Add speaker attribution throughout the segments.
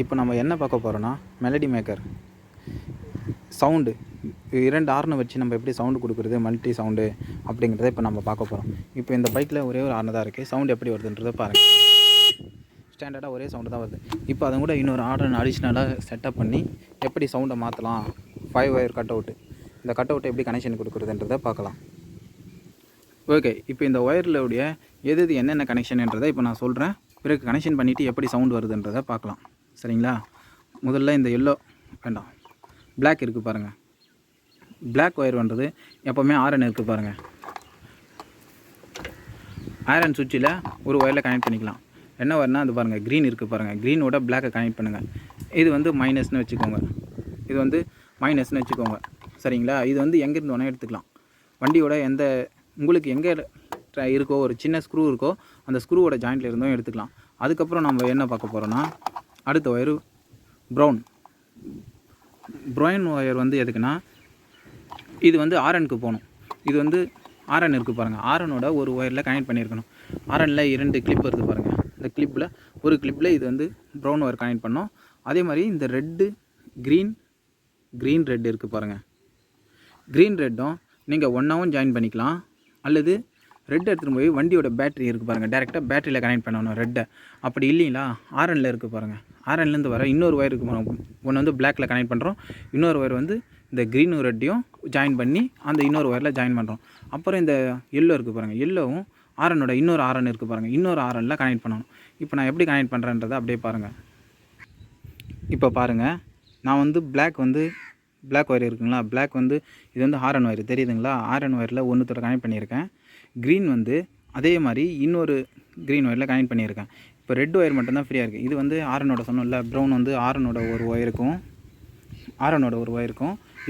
Speaker 1: இப்போ நம்ம என்ன பார்க்க போகிறோன்னா மெலடி மேக்கர் சவுண்டு 2 ஹார்னை வச்சு நம்ம எப்படி சவுண்டு கொடுக்குறது மல்டி சவுண்டு அப்படிங்கிறத இப்போ நம்ம பார்க்க போகிறோம். இப்போ இந்த பைக்கில் ஒரே ஒரு ஹார்ன் தான் இருக்குது. சவுண்டு எப்படி வருதுன்றதை பாருங்கள். ஸ்டாண்டர்டாக ஒரே சவுண்டு தான் வருது. இப்போ அதை கூட இன்னொரு ஹார்ன் அடிஷ்னலாக செட்டப் பண்ணி எப்படி சவுண்டை மாற்றலாம். 5 ஒயர் கட் அவுட்டு, இந்த கட் அவுட்டை எப்படி கனெக்ஷன் கொடுக்குறதுன்றதை பார்க்கலாம். ஓகே, இப்போ இந்த ஒயரில் எது என்னென்ன கனெக்ஷன்ன்றதை இப்போ நான் சொல்கிறேன். பிறகு கனெக்ஷன் பண்ணிவிட்டு எப்படி சவுண்டு வருதுன்றதை பார்க்கலாம். சரிங்களா? முதல்ல இந்த எல்லோ வேண்டாம், பிளாக் இருக்குது பாருங்கள். பிளாக் ஒயர் பண்ணுறது எப்போவுமே ஆரன் இருக்குது பாருங்கள். ஆரன் சுவிட்சில் ஒரு ஒயரில் கனெக்ட் பண்ணிக்கலாம். என்ன ஒயர்னா அது பாருங்கள், க்ரீன் இருக்குது பாருங்கள். க்ரீனோட பிளாக்கை கனெக்ட் பண்ணுங்கள். இது வந்து மைனஸ்னு வச்சுக்கோங்க, இது வந்து மைனஸ்னு வச்சுக்கோங்க. சரிங்களா? இது வந்து எங்கேருந்து வேணால் எடுத்துக்கலாம். வண்டியோட உங்களுக்கு எங்கே இருக்கோ ஒரு சின்ன ஸ்க்ரூ இருக்கோ அந்த ஸ்க்ரூவோட ஜாயிண்டில் இருந்தும் எடுத்துக்கலாம். அதுக்கப்புறம் நம்ம என்ன பார்க்க போகிறோன்னா, அடுத்த ஒயரு ப்ரௌன் ஒயர் வந்து எதுக்குன்னா, இது வந்து ஆரனுக்கு போகணும். இது வந்து ஆரன் இருக்குது பாருங்கள். ஆரனோட ஒரு ஒயரில் கனெக்ட் பண்ணியிருக்கணும். ஆரனில் 2 கிளிப் இருக்குது பாருங்கள். இந்த கிளிப்பில் ஒரு கிளிப்பில் இது வந்து ப்ரௌன் ஒயர் கனெக்ட் பண்ணோம். அதே மாதிரி இந்த க்ரீன் ரெட் இருக்குது பாருங்கள். க்ரீன் ரெட்டும் நீங்கள் ஒன்றாவும் ஜாயின் பண்ணிக்கலாம். அல்லது ரெட் எடுத்துகிட்டு போய் வண்டியோட பேட்டரி இருக்குது பாருங்கள், டேரெக்டாக பேட்டரியில் கனெக்ட் பண்ணணும் ரெட்டை. அப்படி இல்லைங்களா, ஆரனில் இருக்குது பாருங்கள். ஆரன்லேருந்து வர இன்னொரு ஒயர் இருக்குது பாருங்கள். ஒன்று வந்து பிளாக்கில் கனெக்ட் பண்ணுறோம், இன்னொரு ஒயர் வந்து இந்த க்ரீனும் ரெட்டையும் ஜாயின் பண்ணி அந்த இன்னொரு ஒயரில் ஜாயின் பண்ணுறோம். அப்புறம் இந்த எல்லோ இருக்குது பாருங்கள். எல்லோவும் ஆரனோட இன்னொரு ஆரன் இருக்குது பாருங்கள், இன்னொரு ஆரனில் கனெக்ட் பண்ணணும். இப்போ நான் எப்படி கனெக்ட் பண்ணுறேன்றதை அப்படியே பாருங்கள். இப்போ பாருங்கள், நான் வந்து பிளாக் ஒயர் இருக்குங்களா, பிளாக் வந்து இது வந்து ஆரன் ஒயர் தெரியுதுங்களா. ஆரன் ஒயரில் ஒன்றுத்தோட கனெக்ட் பண்ணியிருக்கேன். க்ரீன் வந்து அதே மாதிரி இன்னொரு க்ரீன் ஒயரில் கனெக்ட் பண்ணியிருக்கேன். இப்போ ரெட் ஒயர் மட்டும்தான் ஃப்ரீயாக இருக்குது. இது வந்து ஆரனோட சொன்னோம்ல, ப்ரௌன் வந்து ஆரனோட ஒரு ஒயருக்கும்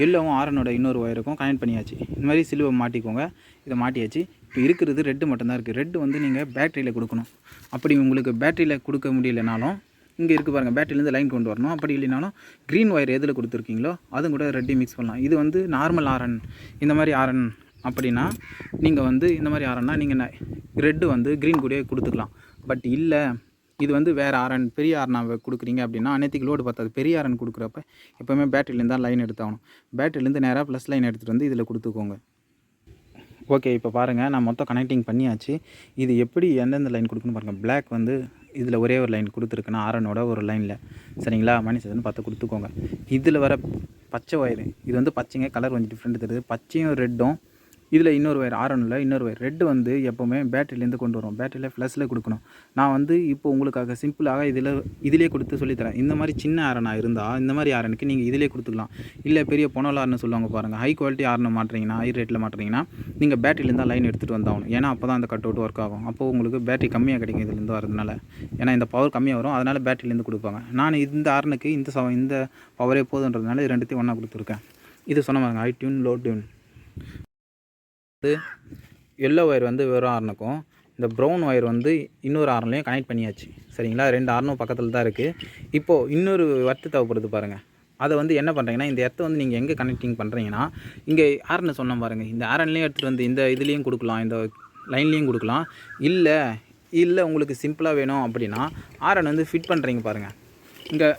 Speaker 1: எல்லோவும் ஆரனோட இன்னொரு ஒயருக்கும் கனெக்ட் பண்ணியாச்சு. இந்த மாதிரி சிலுவை மாட்டிக்கோங்க. இதை மாட்டியாச்சு. இப்போ இருக்கிறது ரெட்டு மட்டும்தான் இருக்குது. ரெட்டு வந்து நீங்கள் பேட்டரியில் கொடுக்கணும். அப்படி உங்களுக்கு பேட்டரியில் கொடுக்க முடியலனாலும் இங்கே இருக்குது பாருங்கள், பேட்டரியிலேருந்து லைன் கொண்டு வரணும். அப்படி இல்லைனாலும் க்ரீன் ஒயர் எதில் கொடுத்துருக்கீங்களோ அதுவும் கூட ரெட்டையும் மிக்ஸ் பண்ணலாம். இது வந்து நார்மல் ஆரன். இந்த மாதிரி ஆரன் அப்படின்னா நீங்கள் வந்து இந்த மாதிரி ஆரன்னா நீங்கள் ரெட்டு வந்து க்ரீன் கூடயே கொடுத்துக்கலாம். பட் இல்லை, இது வந்து வேறு ஆரன், பெரிய ஆரனாவை கொடுக்குறீங்க அப்படின்னா அன்னைக்கு லோடு பார்த்தாது. பெரிய ஆரன் கொடுக்குறப்ப எப்போவுமே பேட்டரியிலேருந்து தான் லைன் எடுத்தாகணும். பேட்டரியிலேருந்து நேராக ப்ளஸ் லைன் எடுத்துகிட்டு வந்து இதில் கொடுத்துக்கோங்க. ஓகே, இப்போ பாருங்கள், நான் மொத்தம் கனெக்டிங் பண்ணியாச்சு. இது எப்படி எந்தெந்த லைன் கொடுக்கணும்னு பாருங்கள். பிளாக் வந்து இதில் ஒரே ஒரு லைன் கொடுத்துருக்குன்னா ஆரனோட ஒரு லைனில். சரிங்களா? -7 பார்த்து கொடுத்துக்கோங்க. இதில் வர பச்சை ஒயரு, இது வந்து பச்சைங்க, கலர் கொஞ்சம் டிஃப்ரெண்ட் தெரியுது. பச்சையும் ரெட்டும் இதில் இன்னொரு ஒயர், ஆரனில் இன்னொரு ஒயர். ரெட்டு வந்து எப்போவுமே பேட்டரியிலேருந்து கொண்டு வரும். பேட்டரியில் ப்ளஸில் கொடுக்கணும். நான் வந்து இப்போ உங்களுக்காக சிம்பிளாக இதிலே கொடுத்து சொல்லித்தரேன். இந்த மாதிரி சின்ன ஆரனாக இருந்தால் இந்த மாதிரி ஆரனுக்கு நீங்கள் இதிலே கொடுத்துக்கலாம். இல்லை பெரிய பொனல் ஆரன்னு சொல்லுவாங்க பாருங்கள், ஹை குவாலிட்டி ஆரனை மாட்டுறீங்கன்னா, ஹை ரேட்டில் மாட்டுறீங்கன்னா நீங்கள் பேட்டரியிலேருந்து தான் லைன் எடுத்துகிட்டு வந்தாகணும். ஏன்னா அப்போ தான் அந்த கட் அவுட் ஒர்க் ஆகும். அப்போது உங்களுக்கு பேட்டரி கம்மியாக கிடைக்கும் இதுலேருந்து வரதுனால. ஏன்னா இந்த பவர் கம்மியாக வரும், அதனால் பேட்டரியிலேருந்து கொடுப்பாங்க. நான் இந்த ஆரனுக்கு இந்த பவரே போதுன்றதுனால இது ரெண்டுத்தையும் ஒன்றா கொடுத்துருக்கேன். இது சொன்ன பாருங்கள், high tune, low tune. Yellow wire வந்து வெறும் ஆரனுக்கும், இந்த ப்ரௌன் ஒயர் வந்து இன்னொரு ஆரன்லையும் கனெக்ட் பண்ணியாச்சு. சரிங்களா? 2 ஆரனும் பக்கத்தில் தான் இருக்குது. இப்போது இன்னொரு வர்த்து தேவைப்படுது பாருங்கள். அதை வந்து என்ன பண்ணுறீங்கன்னா, இந்த இடத்த வந்து நீங்கள் எங்கே கனெக்டிங் பண்ணுறீங்கன்னா, இங்கே ஆரனை சொன்ன பாருங்கள், இந்த ஆரன்லேயும் எடுத்துகிட்டு வந்து இந்த இதுலேயும் கொடுக்கலாம், இந்த லைன்லேயும் கொடுக்கலாம். இல்லை உங்களுக்கு சிம்பிளாக வேணும் அப்படின்னா ஆரன் வந்து ஃபிட் பண்ணுறீங்க பாருங்கள். இங்கே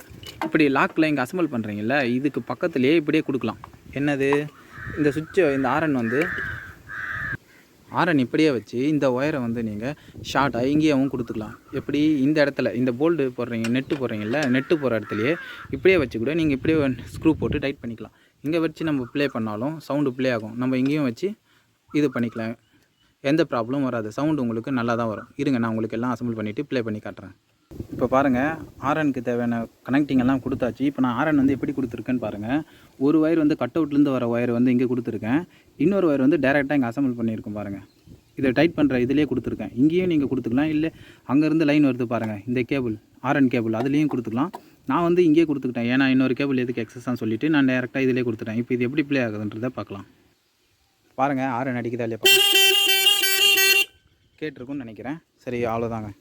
Speaker 1: இப்படி லாக்கில் இங்கே அசம்பிள் பண்ணுறீங்கல்ல, இதுக்கு பக்கத்துலேயே இப்படியே கொடுக்கலாம். என்னது, இந்த சுவிட்சை, இந்த ஆரன் இப்படியே வச்சு இந்த ஒயரை வந்து நீங்கள் ஷார்ட்டாக இங்கேயும் கொடுத்துக்கலாம். எப்படி, இந்த இடத்துல இந்த போல்டு போடுறீங்க, நெட்டு போடுறீங்கல்ல, நெட்டு போகிற இடத்துலையே இப்படியே வச்சு கூட நீங்கள் இப்படியே ஸ்க்ரூ போட்டு டைட் பண்ணிக்கலாம். இங்கே வச்சு நம்ம ப்ளே பண்ணாலும் சவுண்டு ப்ளே ஆகும். நம்ம இங்கேயும் வச்சு இது பண்ணிக்கலாம், எந்த ப்ராப்ளமும் வராது. சவுண்டு உங்களுக்கு நல்லா தான் வரும். இருங்க, நான் உங்களுக்கு எல்லாம் அசம்பிள் பண்ணிவிட்டு ப்ளே பண்ணி காட்டுறேன். இப்போ பாருங்கள், ஆரனுக்கு தேவையான கனெக்டிங் எல்லாம் கொடுத்தாச்சு. இப்போ நான் ஆரன் வந்து எப்படி கொடுத்துருக்கேன்னு பாருங்கள். ஒரு ஒயர் வந்து கட் அவுட்லேருந்து வர ஒயர் வந்து இங்கே கொடுத்துருக்கேன். இன்னொரு ஒயர் வந்து டேரெக்டாக இங்கே அசம்பிள் பண்ணியிருக்கோம் பாருங்கள். இதை டைட் பண்ணுற இதிலே கொடுத்துருக்கேன். இங்கேயும் நீங்கள் கொடுத்துக்கலாம், இல்லை அங்கேருந்து லைன் வருது பாருங்கள், இந்த கேபிள், ஆரன் கேபிள், அதுலேயும் கொடுத்துக்கலாம். நான் வந்து இங்கேயே கொடுத்துக்கிட்டேன். ஏன்னா இன்னொரு கேபிள் எதுக்கு எக்ஸஸாக சொல்லிவிட்டு நான் டேரெக்டாக இதிலே கொடுத்துட்டேன். இப்போ இது எப்படி ப்ளே ஆகுதுன்றதை பார்க்கலாம். பாருங்கள், ஆரன் அடிக்குதா இல்லையா கேட்டிருக்குன்னு நினைக்கிறேன். சரி, அவ்வளோதாங்க.